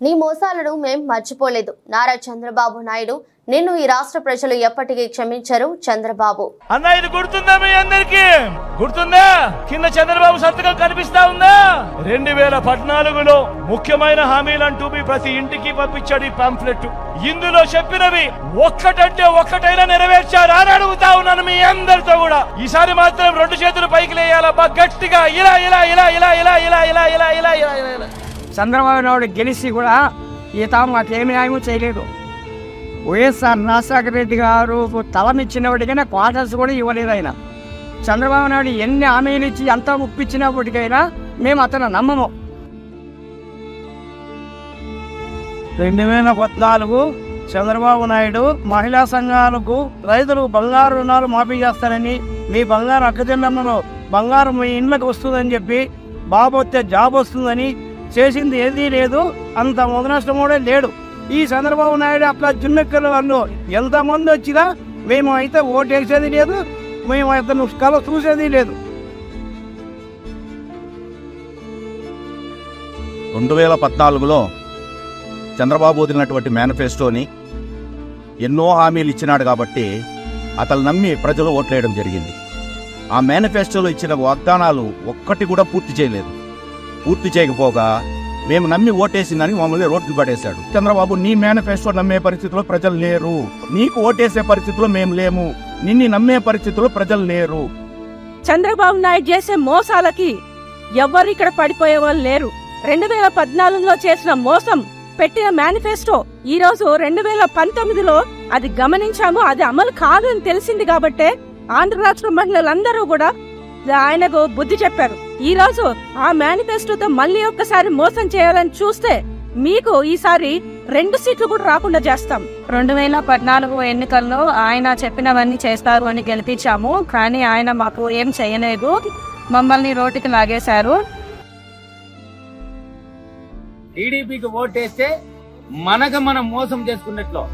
నీ మోసాలను మేం మర్చిపోలేదు. నారా చంద్రబాబు నాయుడు నిన్ను ఈ రాష్ట్ర ప్రజలు ఎప్పటికీ క్షమించరు. చంద్రబాబు అన్న ఇది గుర్తుందా మీ అందరికి? గుర్తుందా? కింద చంద్రబాబు సంతకం కనిపిస్తా ఉందా? 2014లో ముఖ్యమైన హామీలంటూ ప్రతి ఇంటికి పంపించాడు ఈ పాంఫ్లెట్. ఇందులో చెప్పినవి ఒక్కటంటే ఒక్కటైనా నెరవేర్చారా అని అడుగుతా ఉన్నాను మీ అందరితో కూడా. ఈసారి మాత్రం 2 చేతులు పైకి లేయాలబ్బా గట్టిగా. ఇలా ఇలా ఇలా ఇలా ఇలా ఇలా ఇలా ఇలా ఇలా ఇలా ఇలా. చంద్రబాబు నాయుడు గెలిచి కూడా ఈత మాకేమి న్యాయం చేయలేదు. వైఎస్ఆర్ రాజశేఖర రెడ్డి గారు తలమిచ్చినప్పటికైనా క్వార్టర్స్ కూడా ఇవ్వలేదు ఆయన. చంద్రబాబు నాయుడు ఎన్ని హామీలు ఇచ్చి ఎంత ముప్పించినప్పటికైనా మేము అతను నమ్మము. 2014 చంద్రబాబు నాయుడు మహిళా సంఘాలకు రైతులకు బంగారు రుణాలు మాఫీ చేస్తారని, మీ బంగారు అక్కచెల్లెమ్మలో బంగారం మీ ఇంట్లోకి వస్తుందని చెప్పి, బాబు వస్తే జాబ్ వస్తుందని చేసింది ఏదీ లేదు. అంత మొదనష్టం కూడా లేడు. ఈ చంద్రబాబు నాయుడు అట్లా జున్నెక్కల వాళ్ళు ఎంతమంది వచ్చినా మేము అయితే ఓటేసేది లేదు, మేము అయితే కళ చూసేది లేదు. 2014లో చంద్రబాబు వదిలినటువంటి మేనిఫెస్టోని ఎన్నో హామీలు ఇచ్చినాడు కాబట్టి అతను నమ్మి ప్రజలు ఓట్లేయడం జరిగింది. ఆ మేనిఫెస్టోలో ఇచ్చిన వాగ్దానాలు ఒక్కటి కూడా పూర్తి చేయలేదు. పూర్తి చేయకపోగా మేము నమ్మి ఓటేసిందని మమ్మల్ని రోడ్లు పడేశాడు. చంద్రబాబు నీ మేనిఫెస్టో నమ్మే పరిస్థితిలో ప్రజలు లేరు, నీకు ఓటేసే పరిస్థితిలో మేము లేము, నిన్ను నమ్మే పరిస్థితిలో ప్రజలు లేరు. చంద్రబాబు నాయుడు చేసే మోసాలకి ఎవరు ఇక్కడ పడిపోయే వాళ్ళు లేరు. 2014లో చేసిన మోసం పెట్టిన మేనిఫెస్టో ఈ రోజు 2019లో అది గమనించాము, అది అమలు కాదు అని తెలిసింది కాబట్టే ఆంధ్ర రాష్ట్ర మహిళలందరూ కూడా ఆయనకు బుద్ధి చెప్పారు. ఈ రోజు ఆ మేనిఫెస్టోతో మళ్ళీ ఒక్కసారి మోసం చేయాలని చూస్తే మీకు ఈసారి 2 సీట్లు కూడా రాకుండా చేస్తాం. 2014 ఎన్నికల్లో ఆయన చెప్పినవన్నీ చేస్తారు అని గెలిపించాము, కానీ ఆయన మాకు ఏం చేయలేదు, మమ్మల్ని రోడ్డుకి లాగేశారు. టీడీపీకి ఓటేస్తే మనకు మనం మోసం చేసుకున్నట్లు